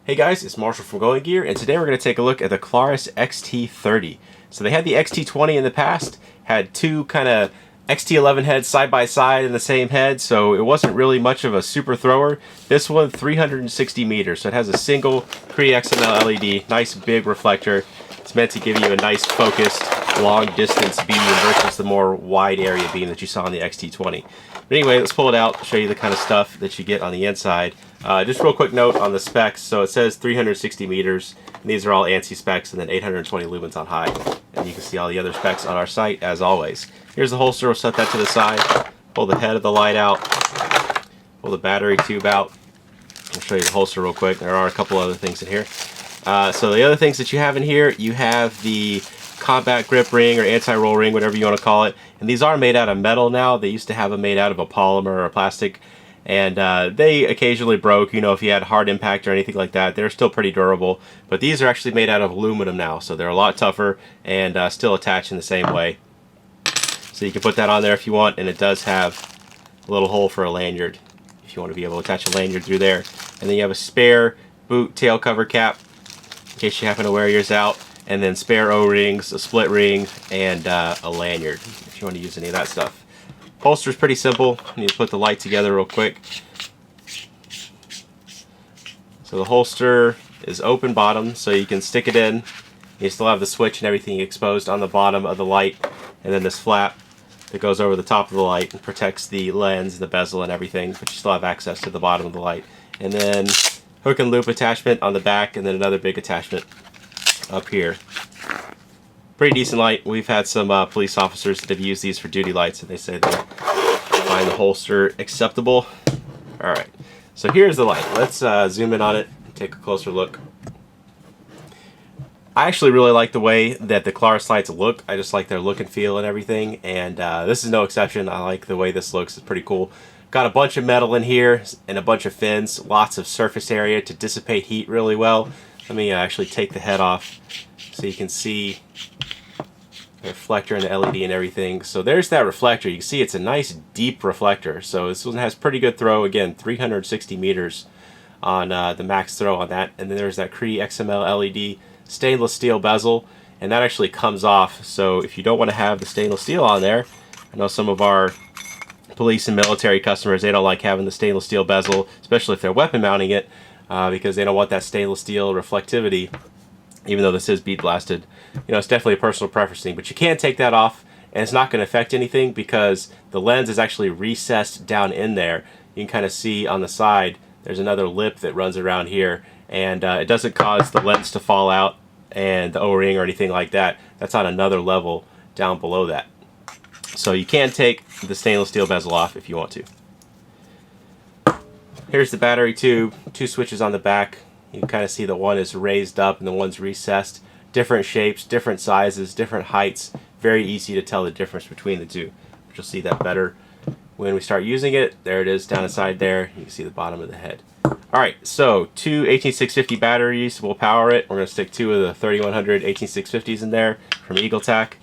Hey guys, it's Marshall from Going Gear, and today we're going to take a look at the Klarus XT30. So they had the XT20 in the past, had two kind of XT11 heads side by side in the same head, so it wasn't really much of a super thrower. This one, 360 meters, so it has a single XML LED, nice big reflector. It's meant to give you a nice focused, long distance beam versus the more wide area beam that you saw on the XT20. But anyway, let's pull it out, show you the kind of stuff that you get on the inside. Just real quick note on the specs. So it says 360 meters, and these are all ANSI specs, and then 820 lumens on high. And you can see all the other specs on our site as always. Here's the holster. We'll set that to the side. Pull the head of the light out. Pull the battery tube out. I'll show you the holster real quick. There are a couple other things in here. So the other things that you have in here, you have the combat grip ring or anti-roll ring, whatever you want to call it. And these are made out of metal now. They used to have them made out of a polymer or a plastic. And they occasionally broke, you know, if you had hard impact or anything like that. They're still pretty durable. But these are actually made out of aluminum now, so they're a lot tougher and still attach in the same way. So you can put that on there if you want, and it does have a little hole for a lanyard if you want to be able to attach a lanyard through there. And then you have a spare boot tail cover cap in case you happen to wear yours out, and then spare O-rings, a split ring, and a lanyard if you want to use any of that stuff. Holster is pretty simple. You need to put the light together real quick. So the holster is open bottom, so you can stick it in. You still have the switch and everything exposed on the bottom of the light, and then this flap that goes over the top of the light and protects the lens, the bezel, and everything, but you still have access to the bottom of the light. And then hook and loop attachment on the back, and then another big attachment up here. Pretty decent light. We've had some police officers that have used these for duty lights, and they say they find the holster acceptable. Alright, so here's the light. Let's zoom in on it and take a closer look. I actually really like the way that the Klarus lights look. I just like their look and feel and everything, and this is no exception. I like the way this looks. It's pretty cool. Got a bunch of metal in here and a bunch of fins, lots of surface area to dissipate heat really well. Let me actually take the head off so you can see the reflector and the LED and everything. So there's that reflector. You can see it's a nice deep reflector. So this one has pretty good throw. Again, 360 meters on the max throw on that. And then there's that XML LED stainless steel bezel, and that actually comes off. So if you don't want to have the stainless steel on there, I know some of our police and military customers, they don't like having the stainless steel bezel, especially if they're weapon mounting it, because they don't want that stainless steel reflectivity. Even though this is bead blasted, you know, it's definitely a personal preference thing, but you can take that off and it's not going to affect anything because the lens is actually recessed down in there. You can kind of see on the side there's another lip that runs around here, and it doesn't cause the lens to fall out and the O-ring or anything like that. That's on another level down below that. So you can take the stainless steel bezel off if you want to. Here's the battery tube, two switches on the back. You can kind of see the one is raised up and the one's recessed. Different shapes, different sizes, different heights. Very easy to tell the difference between the two. You'll see that better when we start using it. There it is down inside there. You can see the bottom of the head. Alright, so two 18650 batteries will power it. We're going to stick two of the 3100 18650s in there from EagleTac.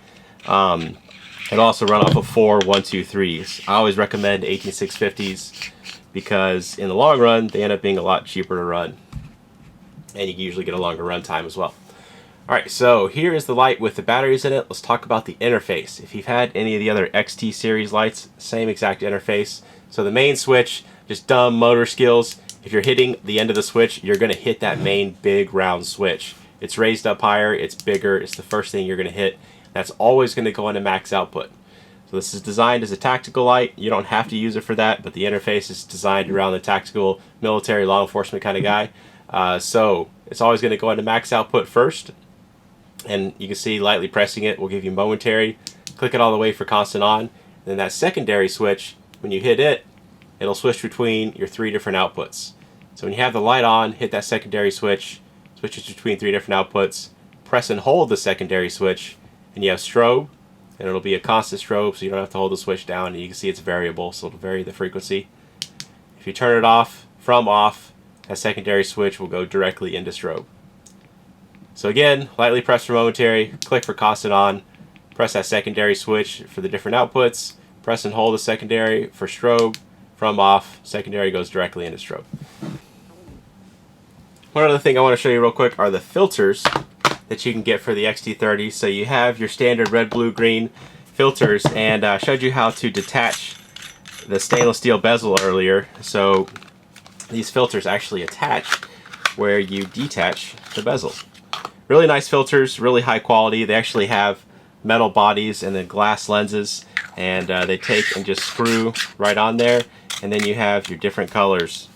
It'll also run off of four 123s. I always recommend 18650s because in the long run they end up being a lot cheaper to run, and you can usually get a longer run time as well. Alright, so here is the light with the batteries in it. Let's talk about the interface. If you've had any of the other XT series lights, same exact interface. So the main switch, just dumb motor skills. If you're hitting the end of the switch, you're going to hit that main big round switch. It's raised up higher, it's bigger, it's the first thing you're going to hit. That's always going to go into max output. So this is designed as a tactical light. You don't have to use it for that, but the interface is designed around the tactical, military, law enforcement kind of guy. So it's always going to go into max output first, and you can see lightly pressing it will give you momentary. Click it all the way for constant on. And then that secondary switch, when you hit it, it'll switch between your three different outputs. So when you have the light on, hit that secondary switch, switches between three different outputs, press and hold the secondary switch, and you have strobe, and it'll be a constant strobe, so you don't have to hold the switch down, and you can see it's variable, so it'll vary the frequency. If you turn it off, from off, that secondary switch will go directly into strobe. So again, lightly press for momentary, click for constant on, press that secondary switch for the different outputs, press and hold the secondary for strobe, from off, secondary goes directly into strobe. One other thing I want to show you real quick are the filters that you can get for the XT30. So you have your standard red, blue, green filters, and I showed you how to detach the stainless steel bezel earlier. So these filters actually attach where you detach the bezel. Really nice filters, really high quality. They actually have metal bodies and then glass lenses, and they take and just screw right on there, and then you have your different colors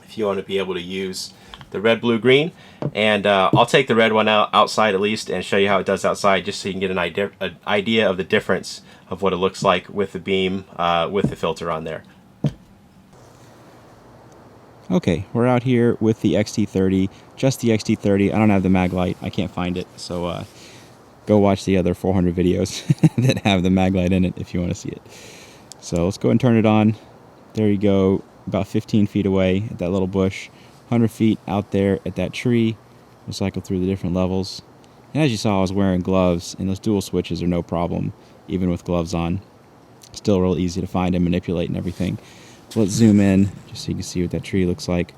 if you want to be able to use the red, blue, green. And I'll take the red one outside at least and show you how it does outside, just so you can get an idea of the difference of what it looks like with the beam with the filter on there. Okay, we're out here with the XT30, just the XT30. I don't have the mag light, I can't find it, so go watch the other 400 videos that have the mag light in it if you want to see it. So let's go and turn it on. There you go, about 15 feet away at that little bush, 100 feet out there at that tree. We'll cycle through the different levels. And as you saw, I was wearing gloves, and those dual switches are no problem, even with gloves on. Still real easy to find and manipulate and everything. Let's zoom in just so you can see what that tree looks like.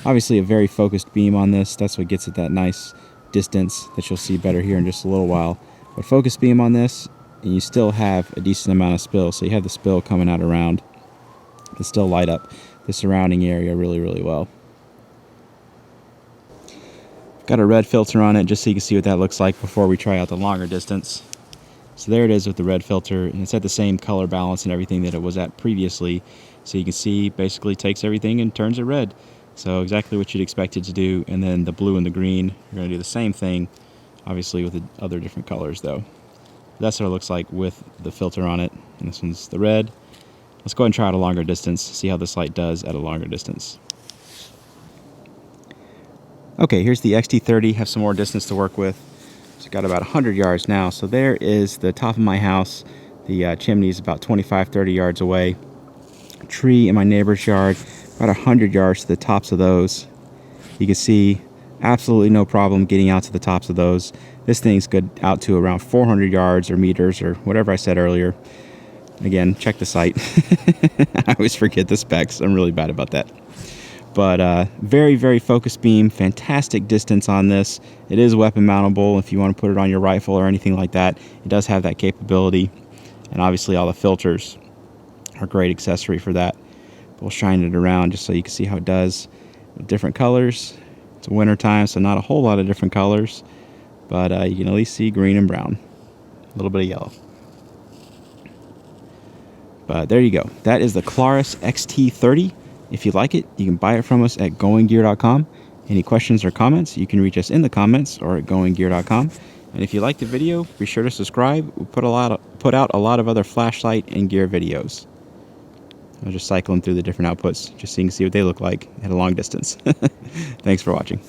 Obviously a very focused beam on this. That's what gets it that nice distance that you'll see better here in just a little while. But focus beam on this, and you still have a decent amount of spill. So you have the spill coming out around to still light up the surrounding area really, really well. Got a red filter on it just so you can see what that looks like before we try out the longer distance. So there it is with the red filter, and it's at the same color balance and everything that it was at previously. So you can see basically takes everything and turns it red. So exactly what you'd expect it to do. And then the blue and the green, you're going to do the same thing, obviously with the other different colors though. That's what it looks like with the filter on it. And this one's the red. Let's go ahead and try out a longer distance, see how this light does at a longer distance. Okay, here's the XT30, have some more distance to work with. It's got about 100 yards now. So there is the top of my house. The chimney is about 25-30 yards away. Tree in my neighbor's yard, about 100 yards to the tops of those. You can see absolutely no problem getting out to the tops of those. This thing's good out to around 400 yards or meters or whatever I said earlier. Again, check the site. I always forget the specs. I'm really bad about that. But very, very focused beam, fantastic distance on this. It is weapon mountable if you want to put it on your rifle or anything like that. It does have that capability. And obviously all the filters are a great accessory for that. But we'll shine it around just so you can see how it does with different colors. It's winter time, so not a whole lot of different colors, but you can at least see green and brown, a little bit of yellow. But there you go. That is the Klarus XT30. If you like it, you can buy it from us at goinggear.com. Any questions or comments, you can reach us in the comments or at goinggear.com. And if you like the video, be sure to subscribe. We put out a lot of other flashlight and gear videos. I'll just cycle them through the different outputs just so you can see what they look like at a long distance. Thanks for watching.